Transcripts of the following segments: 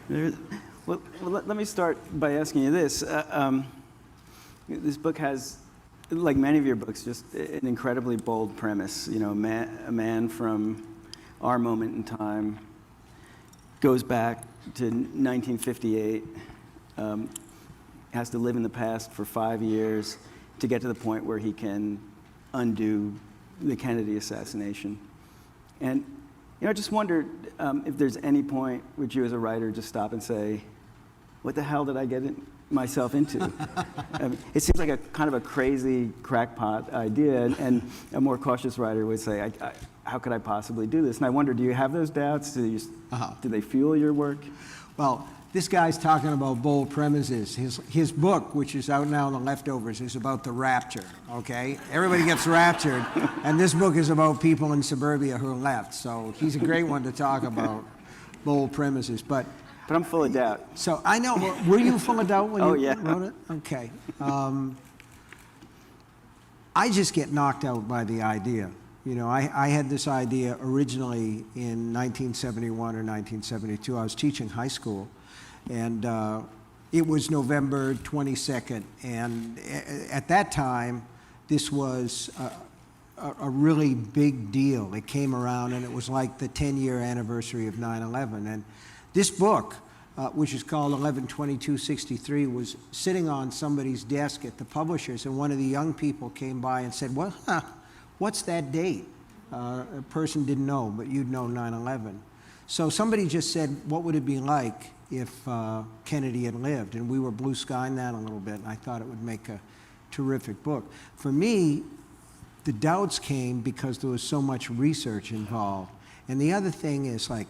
Let me start by asking you this. This book has, like many of your books, just an incredibly bold premise. You know, a man from our moment in time goes back to 1958, has to live in the past for 5 years to get to the point where he can undo the Kennedy assassination. And I just wondered if there's any point would you as a writer just stop and say, what the hell did I get myself into? It seems like a kind of a crazy crackpot idea, and a more cautious writer would say, how could I possibly do this? And I wonder, do you have those doubts? Do they fuel your work? Well, this guy's talking about bold premises. His book, which is out now in The Leftovers, is about the rapture, okay? Everybody gets raptured, and this book is about people in suburbia who are left. So he's a great one to talk about bold premises. But I'm full of doubt. So I know, were you full of doubt when you wrote it? Okay. I just get knocked out by the idea. You know, I had this idea originally in 1971 or 1972. I was teaching high school, and it was November 22nd, and at that time, this was a really big deal. It came around, and it was like the 10-year anniversary of 9/11, and this book, which is called 11/22/63, was sitting on somebody's desk at the publishers, and one of the young people came by and said, well, what's that date? A person didn't know, but you'd know 9/11. So somebody just said, what would it be like if Kennedy had lived? And we were blue skying that a little bit, and I thought it would make a terrific book. For me, the doubts came because there was so much research involved. And the other thing is, like,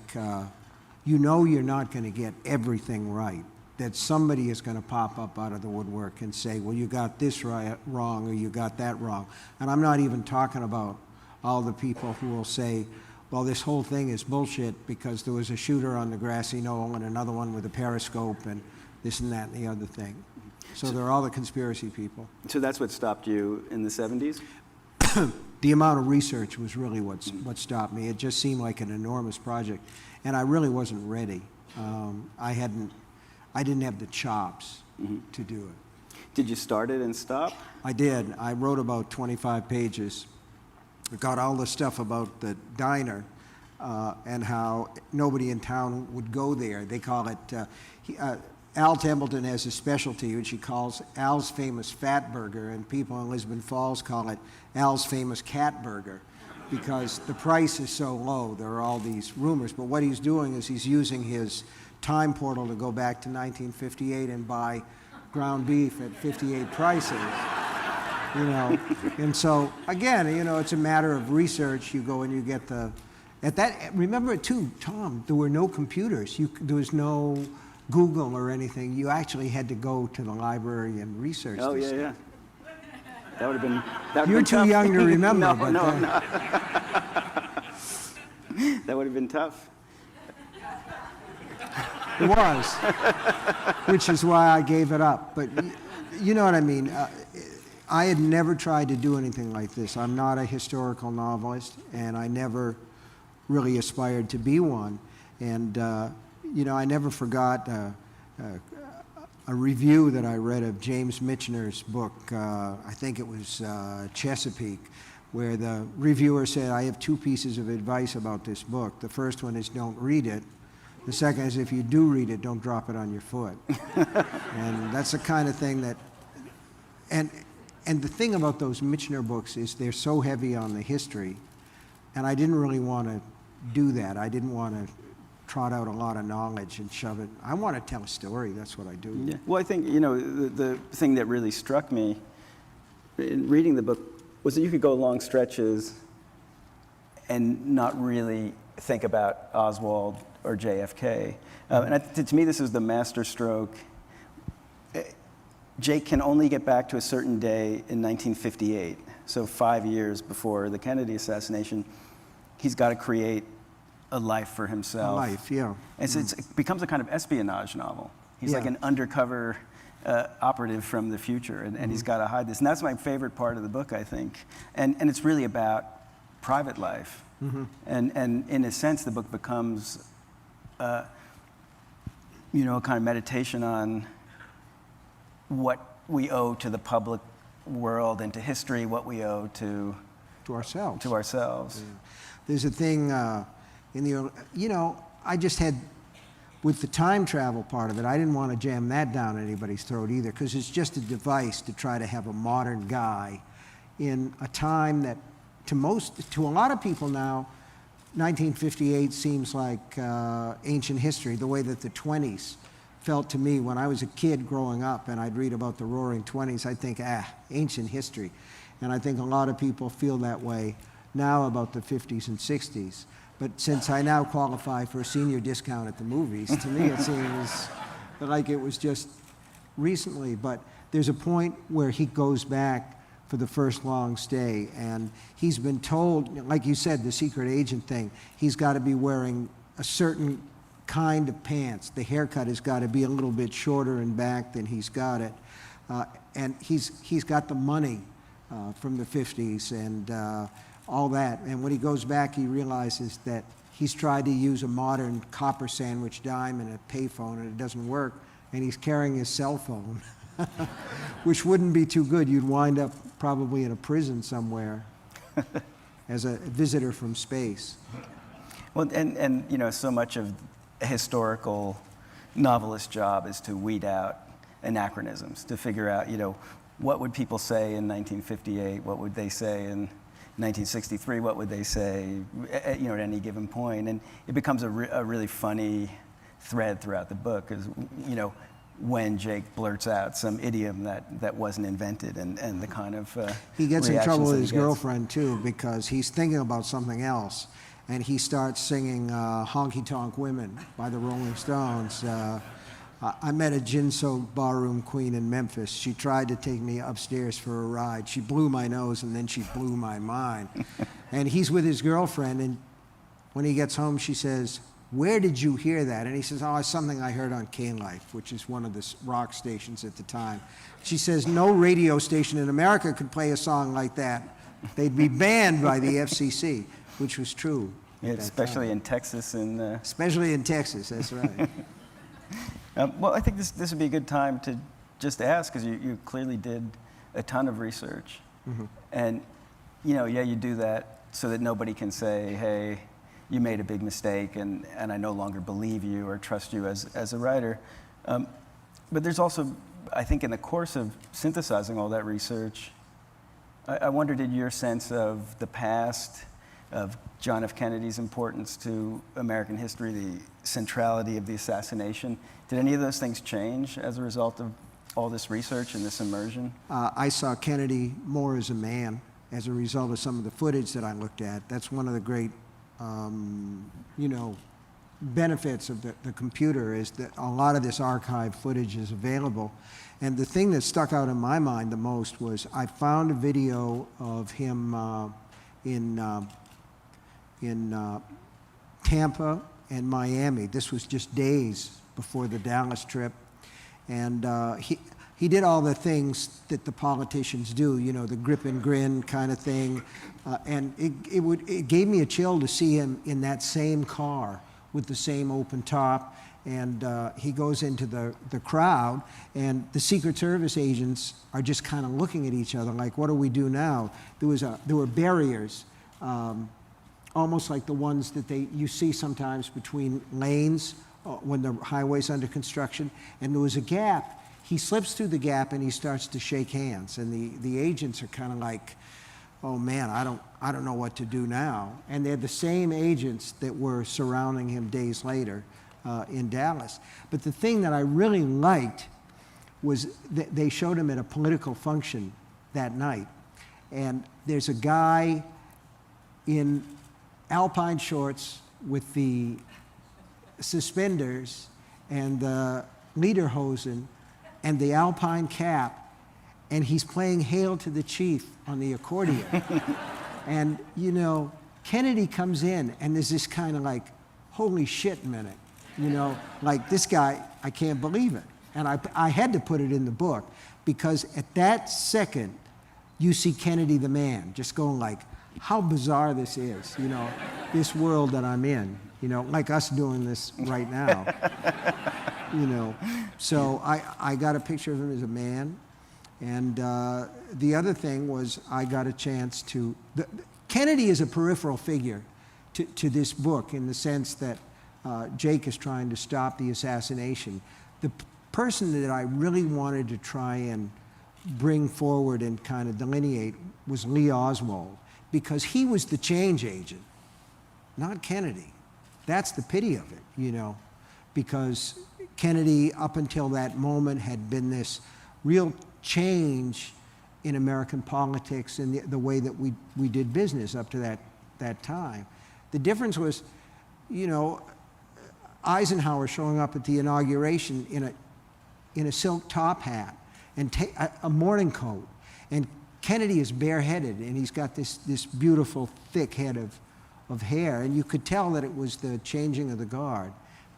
you know you're not going to get everything right, that somebody is going to pop up out of the woodwork and say, well, you got this wrong, or you got that wrong. And I'm not even talking about all the people who will say, well, this whole thing is bullshit because there was a shooter on the grassy knoll and another one with a periscope and this and that and the other thing. So there are all the conspiracy people. So that's what stopped you in the 70s? The amount of research was really what stopped me. It just seemed like an enormous project, and I really wasn't ready. I didn't have the chops to do it. Did you start it and stop? I did. I wrote about 25 pages. I got all the stuff about the diner and how nobody in town would go there. They call it, Al Templeton has a specialty, which he calls Al's Famous Fat Burger, and people in Lisbon Falls call it Al's Famous Cat Burger, because the price is so low. There are all these rumors, but what he's doing is he's using his time portal to go back to 1958 and buy ground beef at 58 prices, you know. And so, again, you know, it's a matter of research. You go and you get remember too, Tom, there were no computers. There was no Google or anything. You actually had to go to the library and research this stuff. That would have been. You're too young to remember. No. That would have been tough. It was, which is why I gave it up. But you know what I mean. I had never tried to do anything like this. I'm not a historical novelist, and I never really aspired to be one. And you know, I never forgot a review that I read of James Michener's book, I think it was Chesapeake, where the reviewer said, I have two pieces of advice about this book. The first one is don't read it. The second is if you do read it, don't drop it on your foot. And that's the kind of thing that, and the thing about those Michener books is they're so heavy on the history, and I didn't really want to do that. I didn't want to trot out a lot of knowledge and shove it. I want to tell a story. That's what I do. Yeah. Well, I think, you know, the thing that really struck me in reading the book was that you could go long stretches and not really think about Oswald or JFK. And to me, this is the master stroke. Jake can only get back to a certain day in 1958, so 5 years before the Kennedy assassination. He's got to create a life for himself. A life, yeah. And so it becomes a kind of espionage novel. He's like an undercover operative from the future, and he's got to hide this. And that's my favorite part of the book, I think. And it's really about private life. And in a sense, the book becomes a kind of meditation on what we owe to the public world and to history, what we owe to ourselves. Yeah. There's a thing in the, I just had, with the time travel part of it, I didn't want to jam that down anybody's throat either, because it's just a device to try to have a modern guy in a time that to a lot of people now, 1958 seems like ancient history, the way that the 20s felt to me when I was a kid growing up and I'd read about the Roaring '20s. I'd think, ancient history. And I think a lot of people feel that way now about the 50s and 60s. But since I now qualify for a senior discount at the movies, to me it seems like it was just recently. But there's a point where he goes back for the first long stay, and he's been told, like you said, the secret agent thing, he's got to be wearing a certain kind of pants. The haircut has got to be a little bit shorter in back than he's got it. And he's got the money from the 50s and all that. And when he goes back, he realizes that he's tried to use a modern copper sandwich dime and a payphone, and it doesn't work. And he's carrying his cell phone, which wouldn't be too good. You'd wind up probably in a prison somewhere as a visitor from space. Well, and so much of a historical novelist's job is to weed out anachronisms, to figure out, what would people say in 1958? What would they say in 1963? What would they say, at any given point? And it becomes a really funny thread throughout the book, is, when Jake blurts out some idiom that wasn't invented, and the kind of he gets in trouble with his gets. girlfriend too, because he's thinking about something else, and he starts singing "Honky Tonk Women" by the Rolling Stones. I met a gin-soaked barroom queen in Memphis. She tried to take me upstairs for a ride. She blew my nose, and then she blew my mind. And he's with his girlfriend, and when he gets home, she says, "Where did you hear that?" And he says, "Oh, it's something I heard on K-Life," which is one of the rock stations at the time. She says, "No radio station in America could play a song like that. They'd be banned by the FCC," which was true. Yeah, especially in Texas. Especially in Texas, that's right. Well, I think this would be a good time to just ask, because you clearly did a ton of research. Mm-hmm. And, you do that so that nobody can say, hey, you made a big mistake, and I no longer believe you or trust you as a writer. But there's also, I think, in the course of synthesizing all that research, I wondered, did your sense of the past, of John F. Kennedy's importance to American history, the centrality of the assassination, did any of those things change as a result of all this research and this immersion? I saw Kennedy more as a man as a result of some of the footage that I looked at. That's one of the great benefits of the computer, is that a lot of this archive footage is available. And the thing that stuck out in my mind the most was I found a video of him in Tampa and Miami. This was just days before the Dallas trip. And he did all the things that the politicians do, the grip and grin kind of thing. And it gave me a chill to see him in that same car with the same open top. And he goes into the crowd, and the Secret Service agents are just kind of looking at each other like, what do we do now? There were barriers, almost like the ones that you see sometimes between lanes when the highway's under construction. And there was a gap. He slips through the gap and he starts to shake hands, and the agents are kind of like, oh man, I don't know what to do now. And they're the same agents that were surrounding him days later in Dallas. But the thing that I really liked was that they showed him at a political function that night. And there's a guy in alpine shorts with the suspenders and the lederhosen and the alpine cap, and he's playing Hail to the Chief on the accordion. And, Kennedy comes in, and there's this kind of like, holy shit minute. Like, this guy, I can't believe it. And I had to put it in the book, because at that second, you see Kennedy the man just going like, how bizarre this is, this world that I'm in, like us doing this right now. you know. So I got a picture of him as a man. And the other thing was I got a chance to, Kennedy is a peripheral figure to this book in the sense that Jake is trying to stop the assassination. The person that I really wanted to try and bring forward and kind of delineate was Lee Oswald, because he was the change agent, not Kennedy. That's the pity of it, you know, because Kennedy, up until that moment, had been this real change in American politics and the way that we did business up to that time. The difference was, you know, Eisenhower showing up at the inauguration in a silk top hat and a morning coat, and Kennedy is bareheaded, and he's got this beautiful thick head of hair, and you could tell that it was the changing of the guard,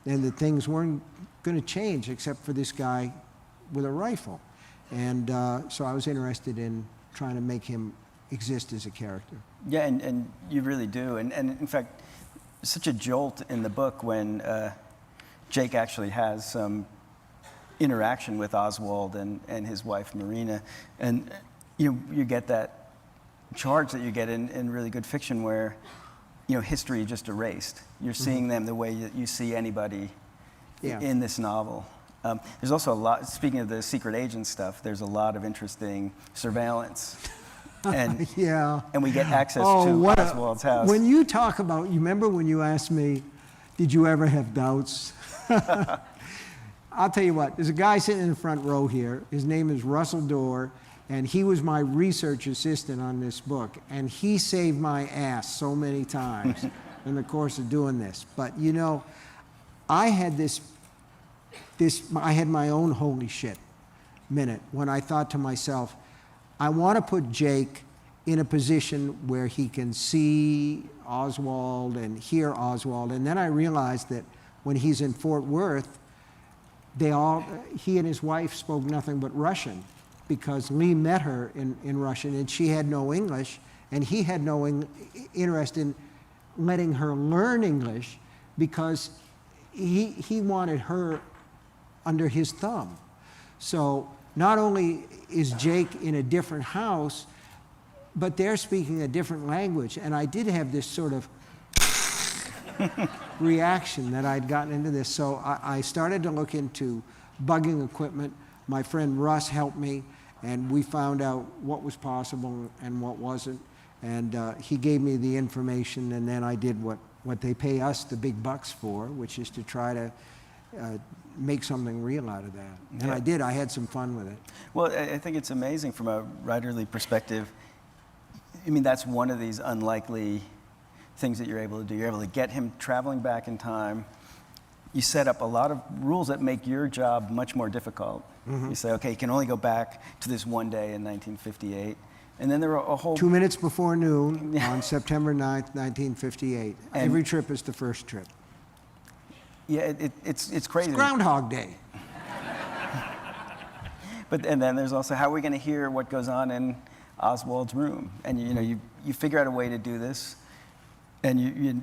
and that things weren't going to change except for this guy with a rifle. And so I was interested in trying to make him exist as a character. Yeah, and you really do. And in fact, such a jolt in the book when Jake actually has some interaction with Oswald and his wife Marina. And you get that charge that you get in really good fiction where, you know, history just erased. You're seeing them the way you see anybody in this novel. There's also a lot, speaking of the secret agent stuff, there's a lot of interesting surveillance. And, and we get access to Oswald's house. When you talk about, you remember when you asked me, did you ever have doubts? I'll tell you what, there's a guy sitting in the front row here. His name is Russell Dorr, and he was my research assistant on this book. And he saved my ass so many times in the course of doing this. But you know, I had I had my own holy shit minute when I thought to myself, I want to put Jake in a position where he can see Oswald and hear Oswald. And then I realized that when he's in Fort Worth, he and his wife spoke nothing but Russian, because Lee met her in Russian and she had no English, and he had no interest in letting her learn English because he wanted her under his thumb. So not only is Jake in a different house, but they're speaking a different language. And I did have this sort of reaction that I'd gotten into this. So I started to look into bugging equipment. My friend Russ helped me, and we found out what was possible and what wasn't. And he gave me the information, and then I did what they pay us the big bucks for, which is to try to make something real out of that. And I did. I had some fun with it. Well, I think it's amazing from a writerly perspective. I mean, that's one of these unlikely things that you're able to do. You're able to get him traveling back in time. You set up a lot of rules that make your job much more difficult. You say, okay, you can only go back to this one day in 1958. And then there are a whole... 2 minutes before noon on September 9th, 1958. And every trip is the first trip. Yeah, it's crazy. It's Groundhog Day. And then there's also, how are we going to hear what goes on in Oswald's room? And you figure out a way to do this, and you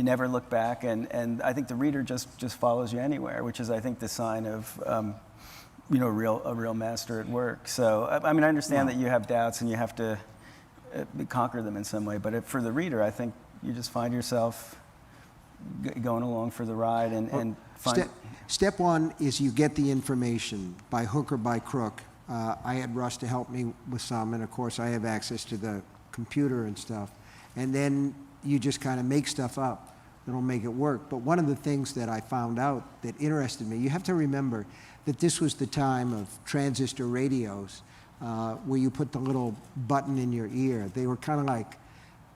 never look back. And I think the reader just follows you anywhere, which is, I think, the sign of a real master at work. So I mean, I understand that you have doubts and you have to conquer them in some way, but for the reader, I think you just find yourself going along for the ride and find... Step one is you get the information by hook or by crook. I had Russ to help me with some, and of course I have access to the computer and stuff. And then you just kind of make stuff up that'll make it work. But one of the things that I found out that interested me, you have to remember that this was the time of transistor radios, where you put the little button in your ear. They were kind of like,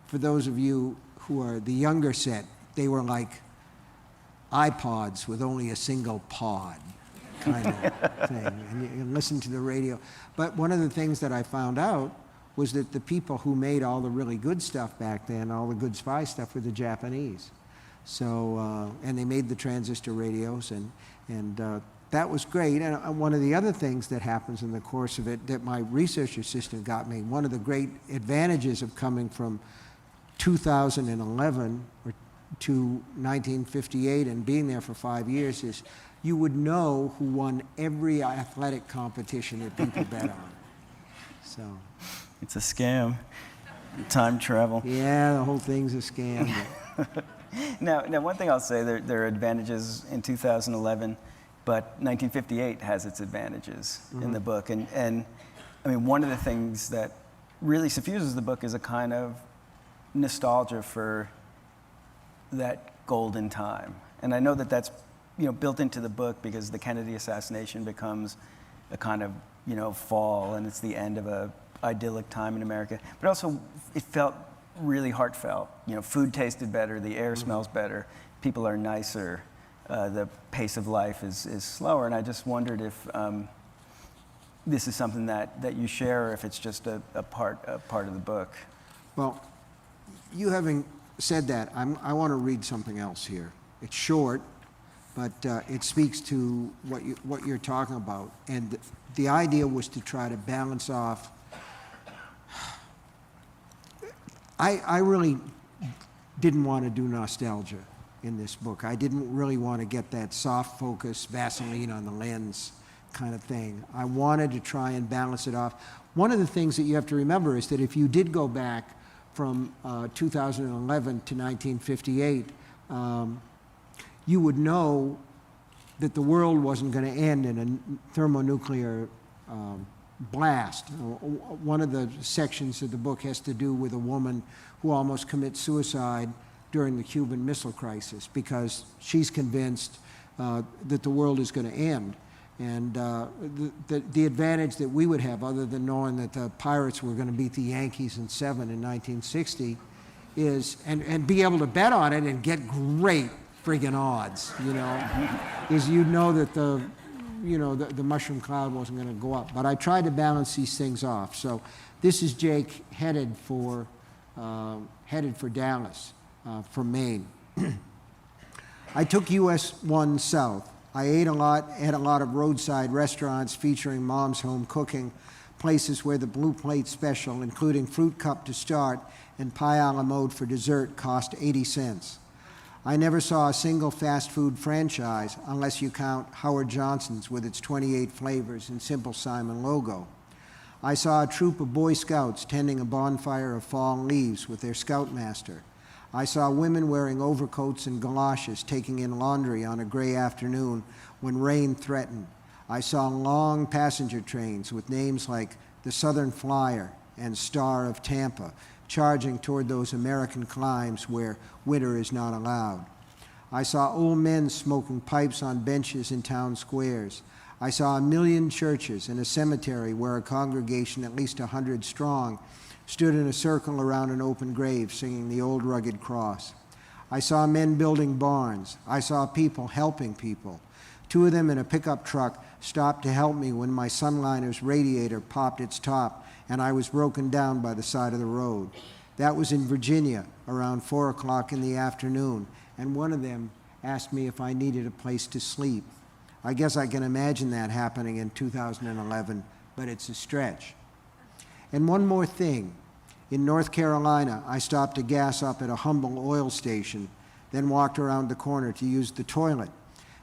for those of you who are the younger set, they were like iPods with only a single pod kind of thing. And you listen to the radio. But one of the things that I found out was that the people who made all the really good stuff back then, all the good spy stuff, were the Japanese. So, and they made the transistor radios, and that was great. And one of the other things that happens in the course of it that my research assistant got me, one of the great advantages of coming from 2011 or to 1958 and being there for 5 years is you would know who won every athletic competition that people bet on. So, It's a scam. Time travel. yeah, the whole thing's a scam. Now, one thing I'll say, there are advantages in 2011, but 1958 has its advantages in the book. And I mean, one of the things that really suffuses the book is a kind of nostalgia for that golden time. And I know that that's, built into the book because the Kennedy assassination becomes a kind of, fall, and it's the end of a idyllic time in America. But also, it felt really heartfelt. Food tasted better, the air smells better, people are nicer, the pace of life is slower. And I just wondered if this is something that you share, or if it's just a part of the book. Well, you having said that, I want to read something else here. It's short, but it speaks to what you're talking about. And the idea was to try to balance off. I really didn't want to do nostalgia in this book. I didn't really want to get that soft focus, Vaseline on the lens kind of thing. I wanted to try and balance it off. One of the things that you have to remember is that if you did go back from 2011 to 1958, you would know that the world wasn't going to end in a thermonuclear blast. One of the sections of the book has to do with a woman who almost commits suicide during the Cuban Missile Crisis because she's convinced that the world is going to end. And the advantage that we would have, other than knowing that the Pirates were going to beat the Yankees in 7 in 1960, is, and be able to bet on it and get great friggin' odds, is that the mushroom cloud wasn't going to go up. But I tried to balance these things off. So this is Jake headed for Dallas from Maine. I took US 1 south. I ate a lot, had a lot of roadside restaurants featuring mom's home cooking, places where the blue plate special, including fruit cup to start and pie a la mode for dessert, cost 80 cents. I never saw a single fast food franchise unless you count Howard Johnson's with its 28 flavors and Simple Simon logo. I saw a troop of Boy Scouts tending a bonfire of fall leaves with their scoutmaster. I saw women wearing overcoats and galoshes taking in laundry on a gray afternoon when rain threatened. I saw long passenger trains with names like the Southern Flyer and Star of Tampa charging toward those American climes where winter is not allowed. I saw old men smoking pipes on benches in town squares. I saw a million churches and a cemetery where a congregation at least 100 strong stood in a circle around an open grave singing the old rugged cross. I saw men building barns. I saw people helping people. 2 of them in a pickup truck stopped to help me when my Sunliner's radiator popped its top and I was broken down by the side of the road. That was in Virginia around 4 o'clock in the afternoon, and one of them asked me if I needed a place to sleep. I guess I can imagine that happening in 2011, but it's a stretch. And one more thing. In North Carolina, I stopped to gas up at a humble oil station, then walked around the corner to use the toilet.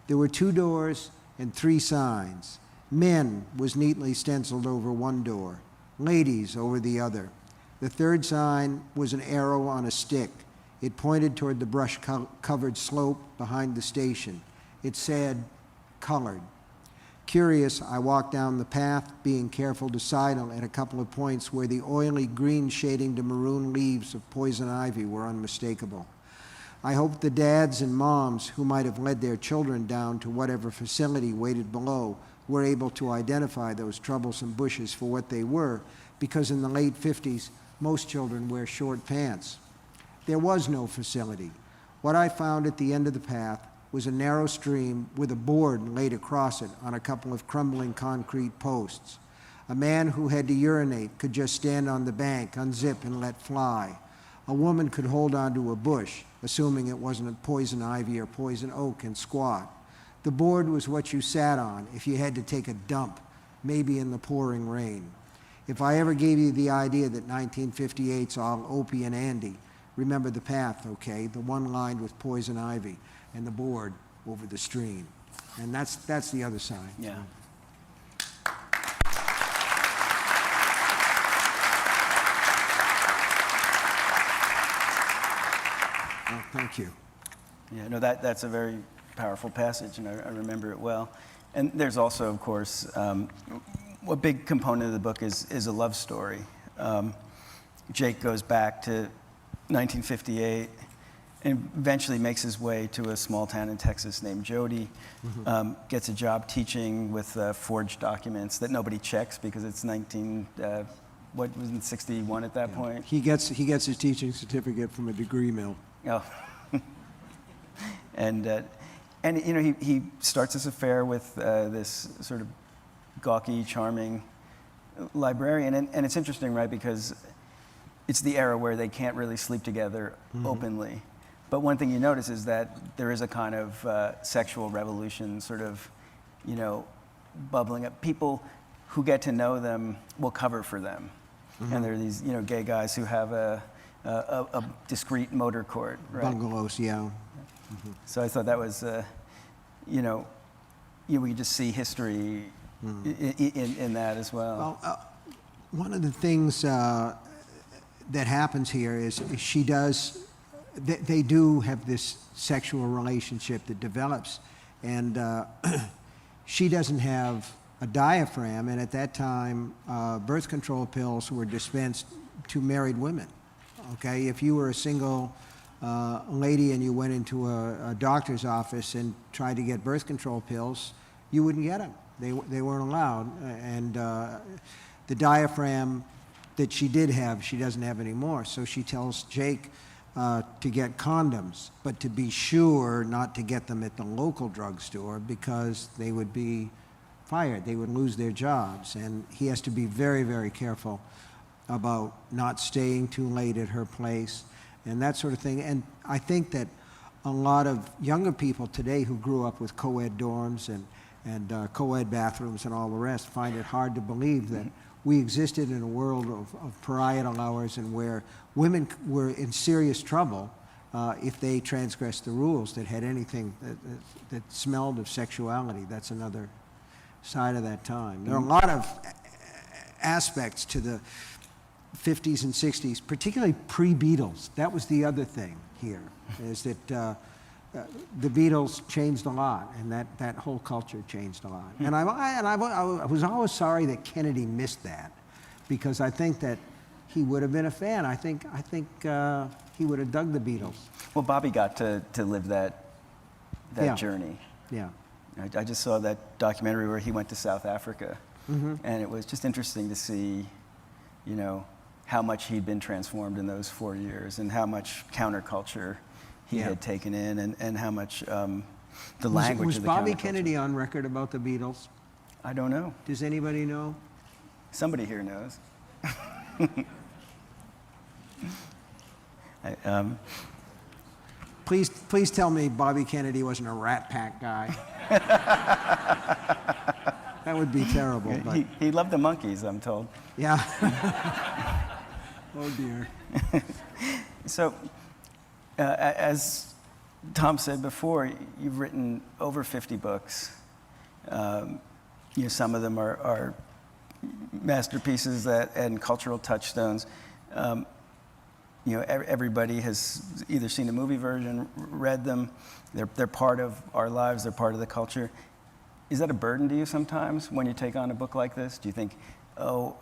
There were 2 doors and 3 signs. Men was neatly stenciled over one door, ladies over the other. The 3rd sign was an arrow on a stick. It pointed toward the brush-covered slope behind the station. It said, colored. Curious, I walked down the path, being careful to sidle at a couple of points where the oily green shading to maroon leaves of poison ivy were unmistakable. I hoped the dads and moms who might have led their children down to whatever facility waited below were able to identify those troublesome bushes for what they were, because in the late 50s, most children wear short pants. There was no facility. What I found at the end of the path was a narrow stream with a board laid across it on a couple of crumbling concrete posts. A man who had to urinate could just stand on the bank, unzip, and let fly. A woman could hold onto a bush, assuming it wasn't a poison ivy or poison oak, and squat. The board was what you sat on if you had to take a dump, maybe in the pouring rain. If I ever gave you the idea that 1958's all Opie and Andy, remember the path, okay? The one lined with poison ivy, and the board over the stream. And that's the other side. Yeah. Well, thank you. Yeah, no, that's a very powerful passage, and I remember it well. And there's also, of course, a big component of the book is a love story. Jake goes back to 1958 and eventually makes his way to a small town in Texas named Jody, gets a job teaching with forged documents that nobody checks because it's 61 at that point? He gets his teaching certificate from a degree mill. Oh. And you know, he starts this affair with this sort of gawky, charming librarian. And it's interesting, right, because it's the era where they can't really sleep together openly. But one thing you notice is that there is a kind of sexual revolution sort of, you know, bubbling up. People who get to know them will cover for them. And there are these, you know, gay guys who have a discreet motor court, right? Bungalows, yeah. So I thought that was, you know, we could just see history in that as well. Well, one of the things that happens here is she does, they do have this sexual relationship that develops, and she doesn't have a diaphragm, and at that time, birth control pills were dispensed to married women. Okay, if you were a single lady and you went into a doctor's office and tried to get birth control pills, you wouldn't get them. They weren't allowed. And the diaphragm that she did have, she doesn't have anymore. So she tells Jake to get condoms, but to be sure not to get them at the local drugstore because they would be fired. They would lose their jobs. And he has to be very, very careful about not staying too late at her place and that sort of thing. And I think that a lot of younger people today who grew up with co-ed dorms and co-ed bathrooms and all the rest find it hard to believe that we existed in a world of parietal hours and where women were in serious trouble if they transgressed the rules that had anything that smelled of sexuality. That's another side of that time. There are a lot of aspects to the 50s and 60s, particularly pre-Beatles. That was the other thing here, is that the Beatles changed a lot, and that whole culture changed a lot. And I was always sorry that Kennedy missed that, because I think that he would have been a fan. I think he would have dug the Beatles. Well, Bobby got to live that journey. Yeah. I just saw that documentary where he went to South Africa, and it was just interesting to see, you know, how much he'd been transformed in those 4 years and how much counterculture he had taken in and how much the language was of the Bobby counterculture. Kennedy on record about the Beatles? I don't know. Does anybody know? Somebody here knows. Please tell me Bobby Kennedy wasn't a Rat Pack guy. That would be terrible. But He loved the monkeys, I'm told. yeah. Oh dear. So, as Tom said before, you've written over 50 books. You know, some of them are masterpieces and cultural touchstones. You know, everybody has either seen a movie version, read them. They're part of our lives. They're part of the culture. Is that a burden to you sometimes when you take on a book like this? Do you think, do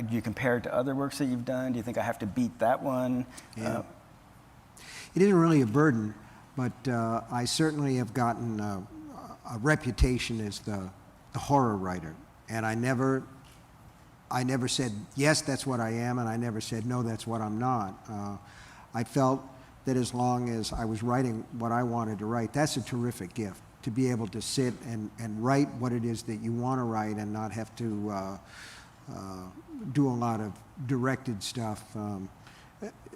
you compare it to other works that you've done? Do you think I have to beat that one? Yeah. It isn't really a burden, but I certainly have gotten a reputation as the horror writer, and I never said, yes, that's what I am, and I never said, no, that's what I'm not. I felt that as long as I was writing what I wanted to write, that's a terrific gift, to be able to sit and write what it is that you want to write and not have to do a lot of directed stuff.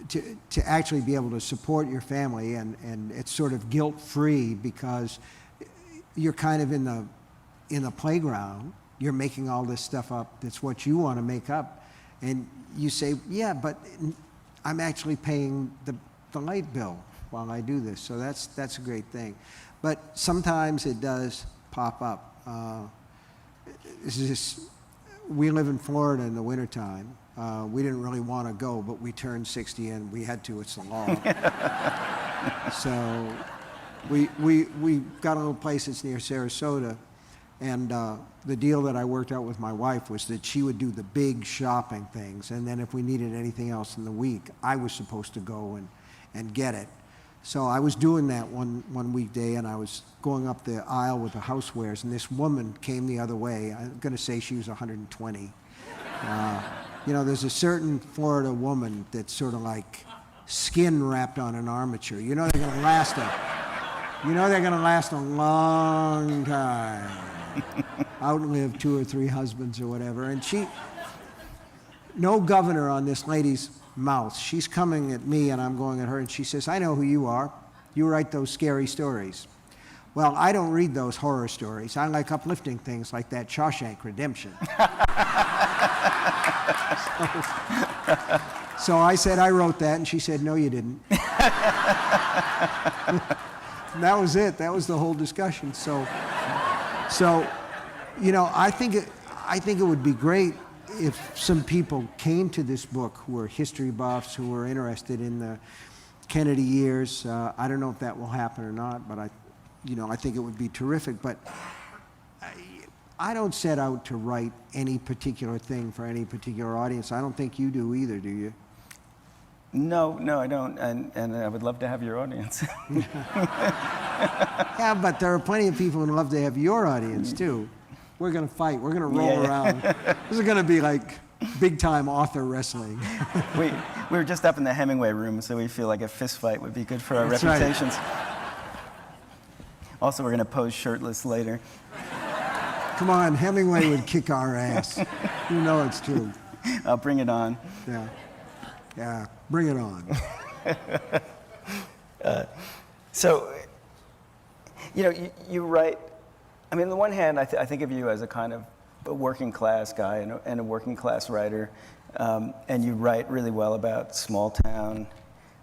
To actually be able to support your family, and it's sort of guilt-free because you're kind of in the playground. You're making all this stuff up that's what you want to make up, and you say, yeah, but I'm actually paying the light bill while I do this, so that's a great thing. But sometimes it does pop up. We live in Florida in the wintertime. We didn't really want to go, but we turned 60 and we had to, it's the law. So we got a little place that's near Sarasota, and the deal that I worked out with my wife was that she would do the big shopping things, and then if we needed anything else in the week, I was supposed to go and get it. So I was doing that one weekday, and I was going up the aisle with the housewares, and this woman came the other way. I'm going to say she was 120. You know, there's a certain Florida woman that's sort of like skin wrapped on an armature. You know they're going to last a long time. Outlive 2 or 3 husbands or whatever. And no governor on this lady's mouth. She's coming at me and I'm going at her, and she says, I know who you are. You write those scary stories. Well, I don't read those horror stories. I like uplifting things like that Shawshank Redemption. So I said, I wrote that, and she said, no, you didn't. And that was it. That was the whole discussion. So, you know, I think it would be great if some people came to this book who are history buffs, who are interested in the Kennedy years. I don't know if that will happen or not, but I think it would be terrific. But I don't set out to write any particular thing for any particular audience. I don't think you do either, do you? No, I don't, and I would love to have your audience. Yeah, but there are plenty of people who would love to have your audience, too. We're going to fight. We're going to roll around. This is going to be like big-time author wrestling. We were just up in the Hemingway room, so we feel like a fist fight would be good for our That's reputations. Right. Also, we're going to pose shirtless later. Come on, Hemingway would kick our ass. You know it's true. I'll bring it on. Yeah, bring it on. So, you know, you write, I mean, on the one hand, I think of you as a kind of a working class guy and a working class writer, and you write really well about small town,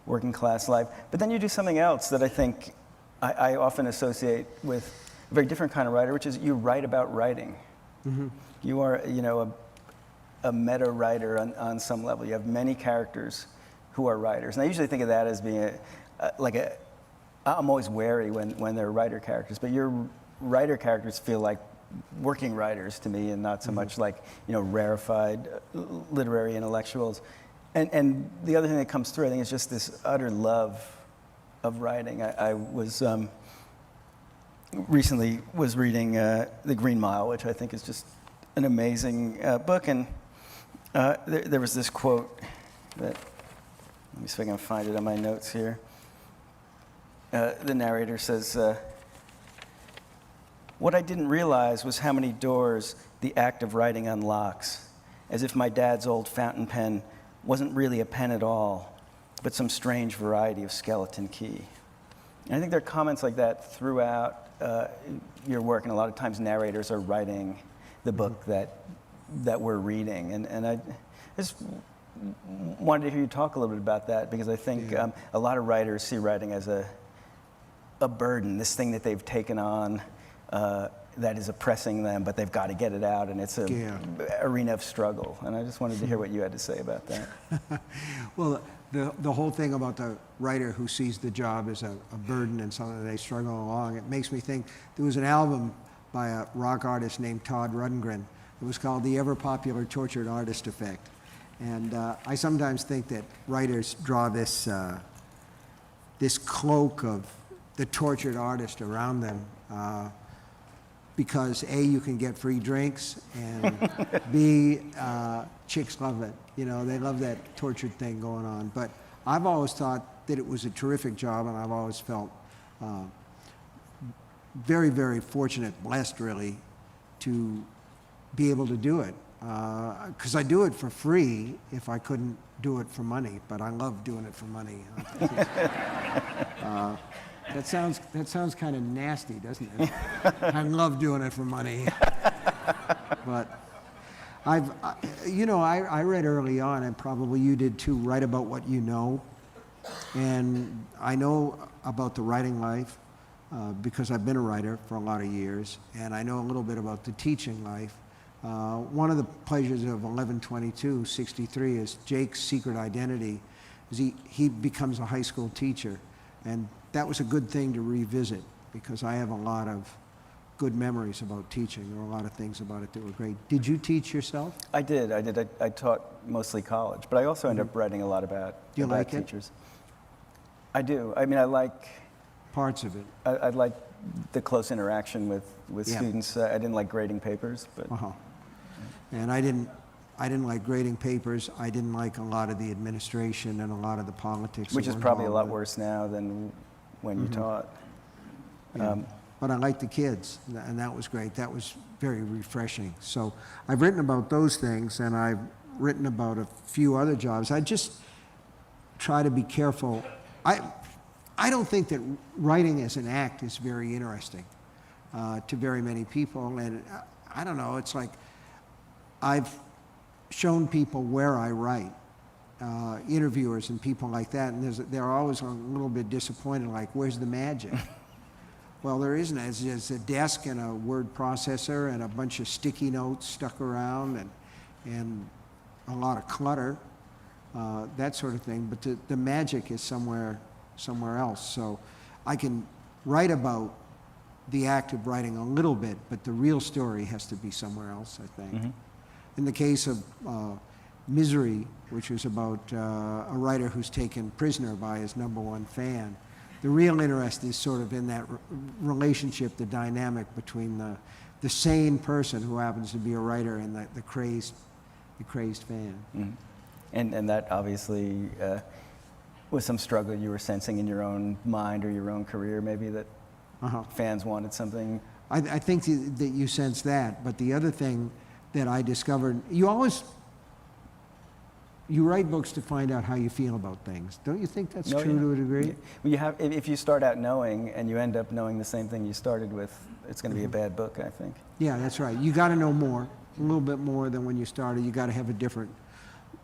working class life. But then you do something else that I think I often associate with a very different kind of writer, which is you write about writing. Mm-hmm. You are, you know, a meta writer on some level. You have many characters who are writers. And I usually think of that as being I'm always wary when they're writer characters, but your writer characters feel like working writers to me, and not so much like, you know, rarefied literary intellectuals. And the other thing that comes through, I think, is just this utter love of writing. I was recently was reading The Green Mile, which I think is just an amazing book, and there was this quote that, let me see if I can find it on my notes here. The narrator says, what I didn't realize was how many doors the act of writing unlocks, as if my dad's old fountain pen wasn't really a pen at all, but some strange variety of skeleton key. And I think there are comments like that throughout your work, and a lot of times narrators are writing the book that we're reading. And I just wanted to hear you talk a little bit about that, because I think a lot of writers see writing as a burden, this thing that they've taken on that is oppressing them, but they've got to get it out, and it's an arena of struggle. And I just wanted to hear what you had to say about that. Well, the whole thing about the writer who sees the job as a burden and something that they struggle along, it makes me think there was an album by a rock artist named Todd Rundgren. It was called The Ever Popular Tortured Artist Effect. And I sometimes think that writers draw this cloak of the tortured artist around them because A, you can get free drinks, and B, chicks love it. You know, they love that tortured thing going on. But I've always thought that it was a terrific job, and I've always felt very, very fortunate, blessed really, to be able to do it. Because I do it for free if I couldn't do it for money, but I love doing it for money. That sounds kind of nasty, doesn't it? I love doing it for money. But I read early on, and probably you did too, write about what you know. And I know about the writing life because I've been a writer for a lot of years, and I know a little bit about the teaching life. One of the pleasures of 11/22/63 is Jake's secret identity is he becomes a high school teacher, and that was a good thing to revisit because I have a lot of good memories about teaching. There were a lot of things about it that were great. Did you teach yourself? I did. I taught mostly college, but I also ended up writing a lot about Do you like it? teachers. I do. I mean, I like Parts of it. I like the close interaction with Yeah. students. I didn't like grading papers, but Uh-huh. And I didn't like grading papers. I didn't like a lot of the administration and a lot of the politics. which that is were probably a lot involved worse now than when you taught. with it. Yeah. But I liked the kids, and that was great. That was very refreshing. So I've written about those things, and I've written about a few other jobs. I just try to be careful. I don't think that writing as an act is very interesting to very many people, and I don't know, it's like I've shown people where I write, interviewers and people like that, and they're always a little bit disappointed, like, where's the magic? Well, there isn't. It's just a desk and a word processor and a bunch of sticky notes stuck around and a lot of clutter, that sort of thing, but the magic is somewhere else. So I can write about the act of writing a little bit, but the real story has to be somewhere else, I think. In the case of Misery, which was about a writer who's taken prisoner by his #1 fan, the real interest is sort of in that relationship, the dynamic between the sane person who happens to be a writer and the crazed fan. And that obviously was some struggle you were sensing in your own mind or your own career, maybe, that fans wanted something. I think that you sense that, but the other thing that I discovered, you write books to find out how you feel about things. Don't you think that's true to a degree? Well, if you start out knowing and you end up knowing the same thing you started with, it's going to be a bad book, I think. Yeah, that's right. You got to know more, a little bit more than when you started. You got to have a different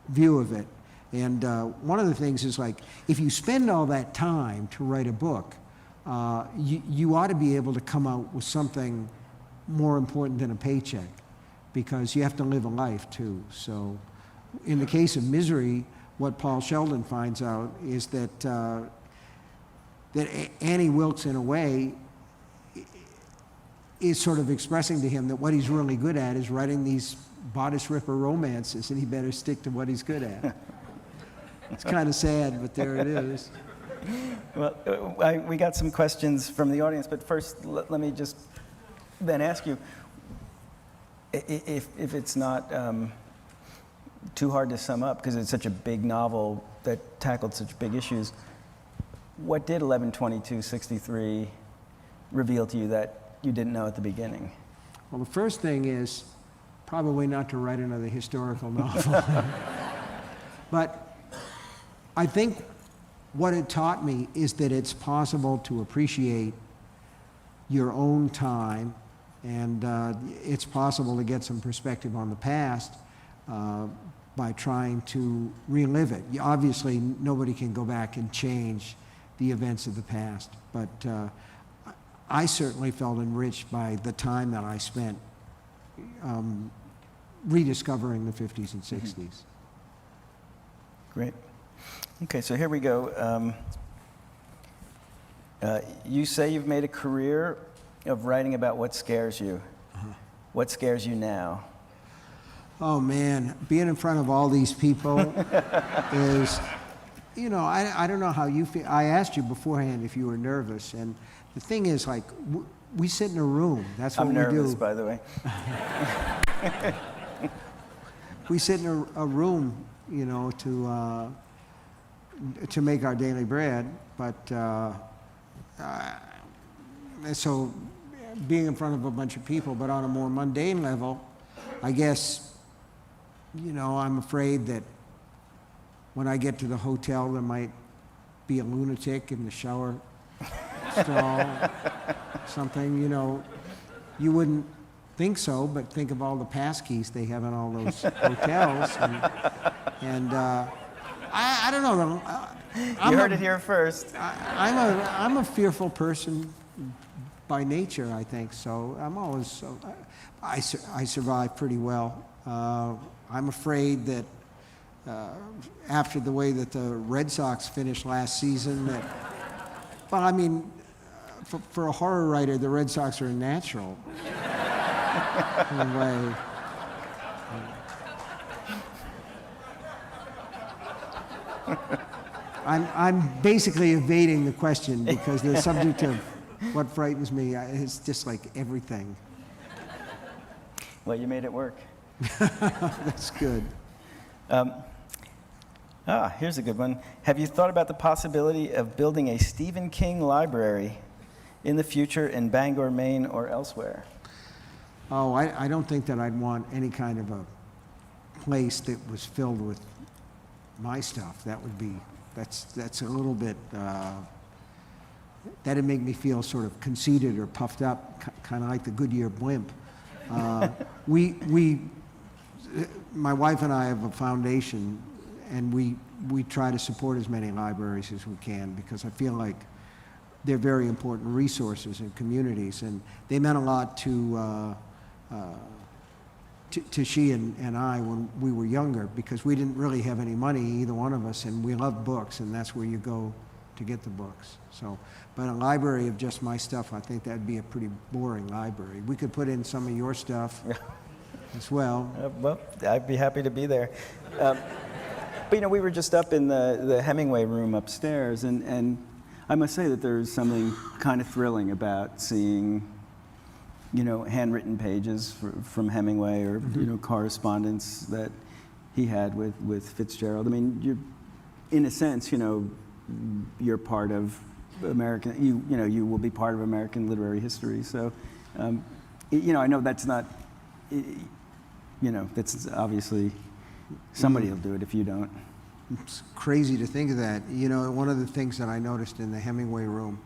view of it. And one of the things is, like, if you spend all that time to write a book, you ought to be able to come out with something more important than a paycheck, because you have to live a life too. So in the case of Misery, what Paul Sheldon finds out is that Annie Wilkes, in a way, is sort of expressing to him that what he's really good at is writing these bodice ripper romances, and he better stick to what he's good at. It's kind of sad, but there it is. Well, we got some questions from the audience, but first let me just then ask you, if it's not too hard to sum up, because it's such a big novel that tackled such big issues, what did 11/22/63 reveal to you that you didn't know at the beginning? Well, the first thing is probably not to write another historical novel. But I think what it taught me is that it's possible to appreciate your own time, and it's possible to get some perspective on the past by trying to relive it. Obviously, nobody can go back and change the events of the past, but I certainly felt enriched by the time that I spent rediscovering the 50s and 60s. Great. Okay, so here we go. You say you've made a career of writing about what scares you. What scares you now? Oh man, being in front of all these people is, I don't know how you feel. I asked you beforehand if you were nervous, and the thing is, like, we sit in a room. That's what we do. I'm nervous, by the way. We sit in a room, to make our daily bread, but so being in front of a bunch of people, but on a more mundane level, I guess, I'm afraid that when I get to the hotel, there might be a lunatic in the shower stall, something, you wouldn't think so, but think of all the passkeys they have in all those hotels. And I don't know. You heard it here first. I'm a fearful person by nature, I think. So I'm always, I survive pretty well. I'm afraid that after the way that the Red Sox finished last season, that, well, I mean, for a horror writer, the Red Sox are a natural in a way. I'm basically evading the question because the subject of what frightens me is just like everything. Well, you made it work. That's good. Here's a good one. Have you thought about the possibility of building a Stephen King library in the future in Bangor, Maine, or elsewhere? Oh, I don't think that I'd want any kind of a place that was filled with my stuff. That would be, that's a little bit, that'd make me feel sort of conceited or puffed up, kind of like the Goodyear blimp. My wife and I have a foundation, and we try to support as many libraries as we can because I feel like they're very important resources in communities, and they meant a lot to she and I when we were younger because we didn't really have any money, either one of us, and we loved books, and that's where you go to get the books. So, but a library of just my stuff, I think that'd be a pretty boring library. We could put in some of your stuff as well. Well, I'd be happy to be there. But you know, we were just up in the Hemingway room upstairs, and I must say that there's something kind of thrilling about seeing, you know, handwritten pages from Hemingway or you know, correspondence that he had with Fitzgerald. I mean, you're, in a sense, you know, you're part of American. You know, you will be part of American literary history. So, you know, I know that's not. You know, that's obviously somebody will do it if you don't. It's crazy to think of that. You know, one of the things that I noticed in the Hemingway room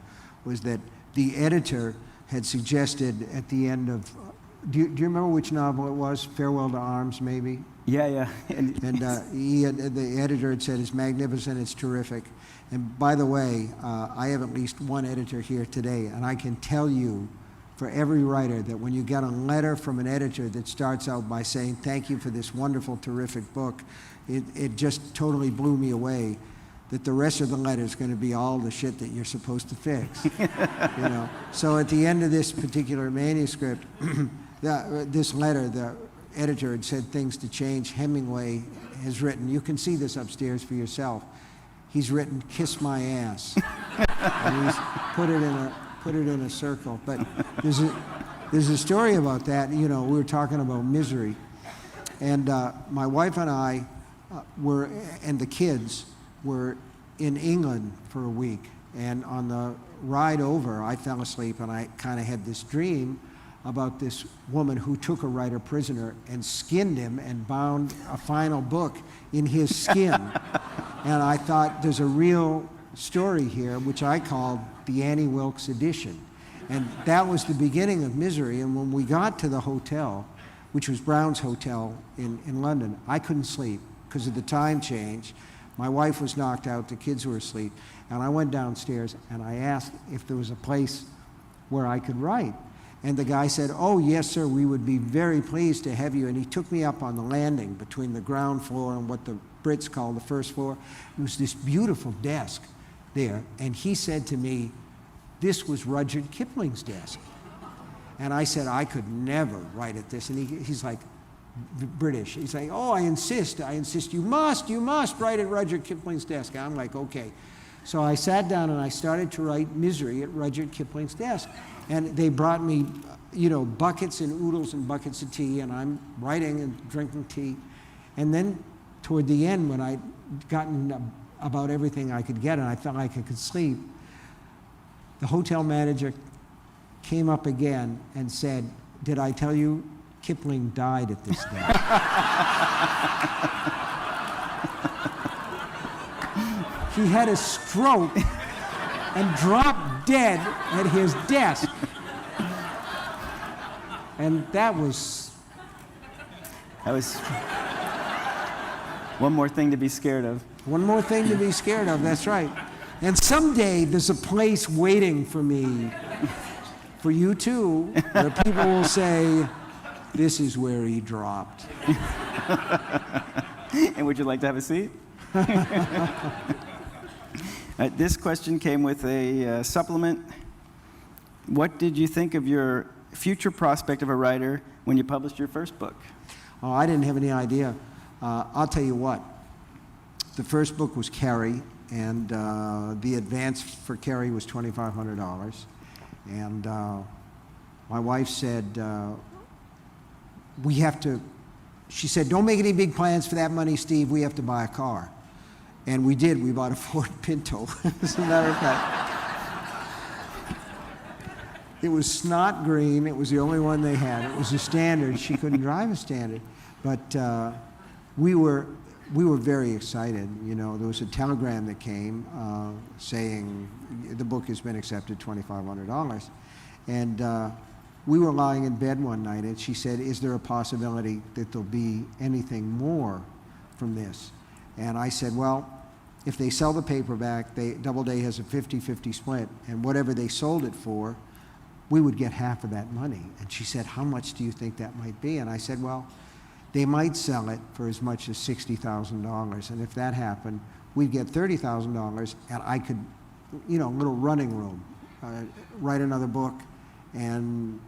was that the editor had suggested at the end of, do you remember which novel it was? Farewell to Arms, maybe? Yeah. And the editor had said, it's magnificent, it's terrific. And by the way, I have at least one editor here today, and I can tell you for every writer that when you get a letter from an editor that starts out by saying, thank you for this wonderful, terrific book, it just totally blew me away that the rest of the letter is going to be all the shit that you're supposed to fix. You know? So at the end of this particular manuscript, this letter, the editor had said things to change. Hemingway has written, you can see this upstairs for yourself. He's written, kiss my ass. And he's put it in a circle. But there's a story about that. You know, we were talking about misery. And my wife and I and the kids were in England for a week. And on the ride over, I fell asleep and I kind of had this dream about this woman who took a writer prisoner and skinned him and bound a final book in his skin. And I thought there's a real story here, which I called the Annie Wilkes edition. And that was the beginning of misery. And when we got to the hotel, which was Brown's Hotel in London, I couldn't sleep because of the time change. My wife was knocked out, the kids were asleep. And I went downstairs and I asked if there was a place where I could write. And the guy said, oh, yes, sir, we would be very pleased to have you. And he took me up on the landing between the ground floor and what the Brits call the first floor. It was this beautiful desk there. And he said to me, this was Rudyard Kipling's desk. And I said, I could never write at this. And he's like, British. He's like, oh, I insist, you must write at Rudyard Kipling's desk. And I'm like, okay. So I sat down and I started to write Misery at Rudyard Kipling's desk. And they brought me, you know, buckets and oodles and buckets of tea, and I'm writing and drinking tea. And then toward the end, when I'd gotten about everything I could get and I felt like I could sleep, the hotel manager came up again and said, did I tell you Kipling died at this desk? He had a stroke and dropped dead at his desk. And that was, one more thing to be scared of. one more thing to be scared of, that's right. And someday there's a place waiting for me, for you too, where people will say, this is where he dropped. And would you like to have a seat? This question came with a supplement. What did you think of your future prospect of a writer when you published your first book? Oh, I didn't have any idea. I'll tell you what. The first book was Carrie, and the advance for Carrie was $2,500. And my wife said, she said, don't make any big plans for that money, Steve. We have to buy a car. And we did. We bought a Ford Pinto, as a matter of fact. It was snot green. It was the only one they had. It was a Standard. She couldn't drive a Standard. But we were very excited. You know, there was a telegram that came saying the book has been accepted, $2,500. And we were lying in bed one night, and she said, is there a possibility that there'll be anything more from this? And I said, well, if they sell the paperback, Doubleday has a 50-50 split, and whatever they sold it for, we would get half of that money. And she said, how much do you think that might be? And I said, well, they might sell it for as much as $60,000, and if that happened, we'd get $30,000, and I could, you know, a little running room, write another book, and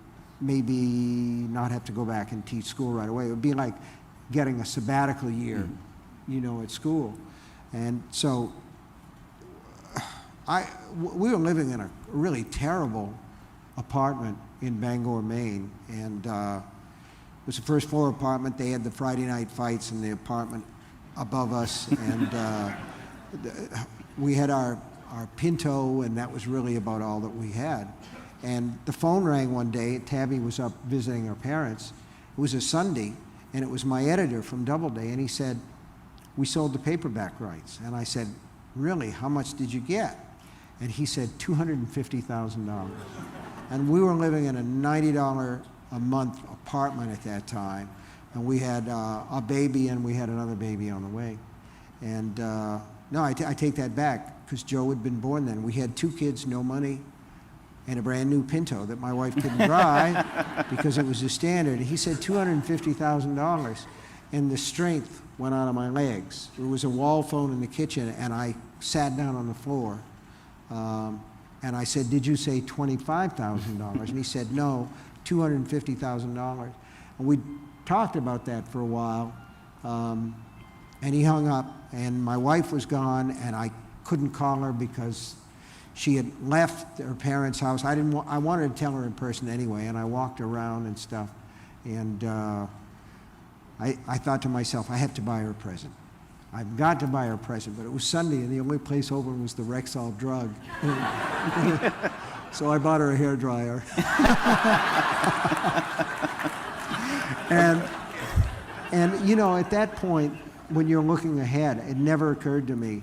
maybe not have to go back and teach school right away. It would be like getting a sabbatical year, you know, at school. And so we were living in a really terrible apartment in Bangor, Maine, and it was a first floor apartment. They had the Friday night fights in the apartment above us, and we had our Pinto, and that was really about all that we had. And the phone rang one day. Tabby was up visiting her parents. It was a Sunday, and it was my editor from Doubleday, and he said, we sold the paperback rights. And I said, really, how much did you get? And he said, $250,000. And we were living in a $90 a month apartment at that time, and we had a baby, and we had another baby on the way. And no, I take that back, because Joe had been born then. We had 2 kids, no money, and a brand new Pinto that my wife couldn't drive because it was a Standard. He said $250,000, and the strength went out of my legs. There was a wall phone in the kitchen, and I sat down on the floor. And I said, did you say $25,000? And he said, no, $250,000. And we talked about that for a while, and he hung up, and my wife was gone, and I couldn't call her because she had left her parents' house. I wanted to tell her in person anyway, and I walked around and stuff, and I thought to myself, I have to buy her a present. I've got to buy her a present, but it was Sunday, and the only place open was the Rexall drug. So I bought her a hairdryer. and you know, at that point, when you're looking ahead, it never occurred to me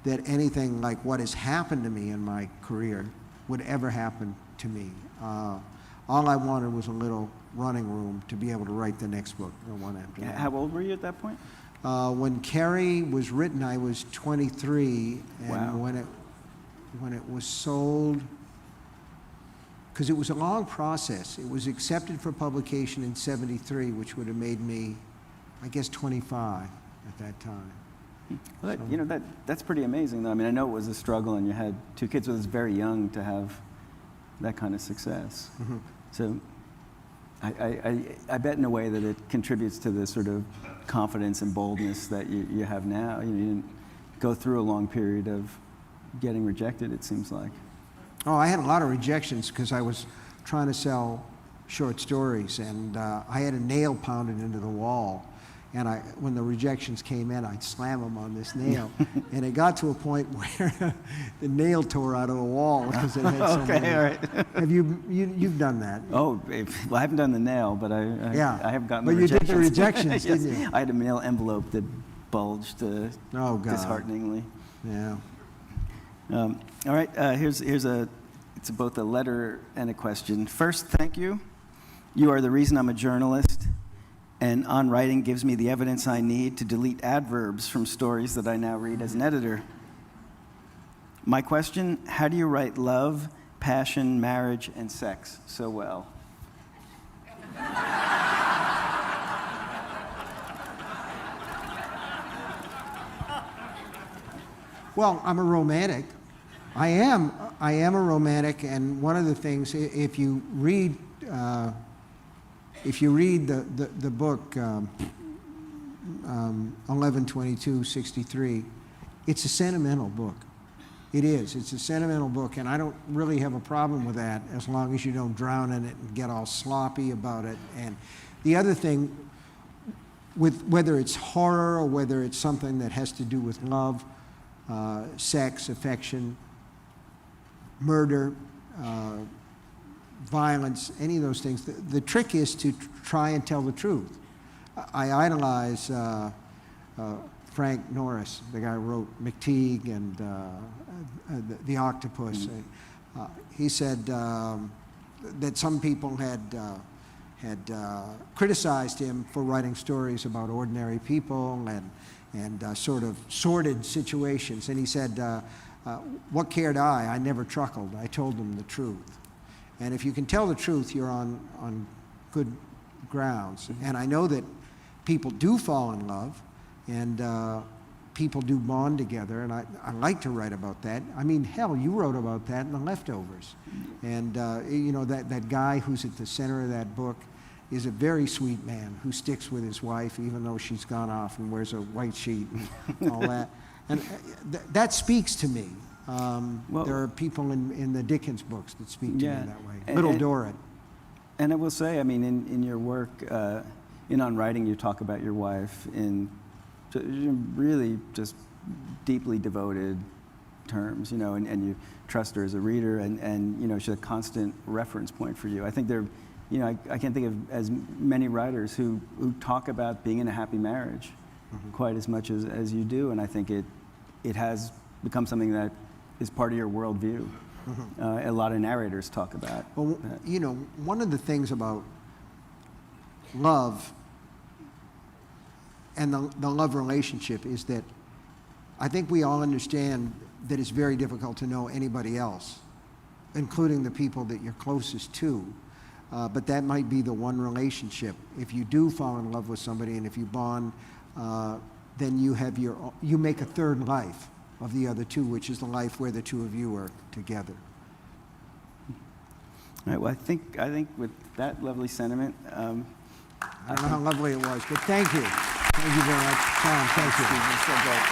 that anything like what has happened to me in my career would ever happen to me. All I wanted was a little running room to be able to write the next book, the one after that. How old were you at that point? When Carrie was written, I was 23, and wow. when it was sold, because it was a long process. It was accepted for publication in '73, which would have made me, I guess, 25 at that time. Well, you know, that's pretty amazing, though. I mean, I know it was a struggle, and you had 2 kids, but it was very young to have that kind of success. Mm-hmm. So I bet in a way that it contributes to the sort of confidence and boldness that you have now. You didn't go through a long period of getting rejected, it seems like. Oh, I had a lot of rejections because I was trying to sell short stories, and I had a nail pounded into the wall. And when the rejections came in, I'd slam them on this nail. And it got to a point where the nail tore out of the wall because it had so many. All right. Have you've done that? Oh, well, I haven't done the nail, but I have gotten the rejections. But you did the rejections, yes. didn't you? I had a mail envelope that bulged oh, God. Dishearteningly. Yeah. All right, it's both a letter and a question. First, thank you. You are the reason I'm a journalist, and On Writing gives me the evidence I need to delete adverbs from stories that I now read as an editor. My question, how do you write love, passion, marriage, and sex so well? Well, I'm a romantic. I am a romantic, and one of the things, if you read the book 11/22/63, it's a sentimental book. It is. It's a sentimental book, and I don't really have a problem with that as long as you don't drown in it and get all sloppy about it. And the other thing, with whether it's horror or whether it's something that has to do with love, sex, affection, murder, violence, any of those things, the trick is to try and tell the truth. I idolize Frank Norris, the guy who wrote McTeague and the Octopus. He said that some people had criticized him for writing stories about ordinary people and sort of sordid situations. And he said, what cared I? I never truckled. I told them the truth. And if you can tell the truth, you're on good grounds. And I know that people do fall in love, and people do bond together, and I like to write about that. I mean, hell, you wrote about that in The Leftovers. And, you know, that guy who's at the center of that book is a very sweet man who sticks with his wife even though she's gone off and wears a white sheet and all that. And that speaks to me. Well, there are people in the Dickens books that speak to yeah, me that way. Little Dorrit. And I will say, I mean, in your work, in On Writing, you talk about your wife in really just deeply devoted terms, you know, and you trust her as a reader, and you know, she's a constant reference point for you. I think there, you know, I can't think of as many writers who talk about being in a happy marriage quite as much as you do, and I think it has become something that is part of your worldview. A lot of narrators talk about. Well, you know, one of the things about love and the love relationship is that I think we all understand that it's very difficult to know anybody else, including the people that you're closest to. But that might be the one relationship. If you do fall in love with somebody and if you bond, then you make a third life of the other two, which is the life where the two of you are together. All right, well, I think with that lovely sentiment, I don't know how lovely it was, but thank you. Thank you very much. Tom, thank you. Steve, you're so great.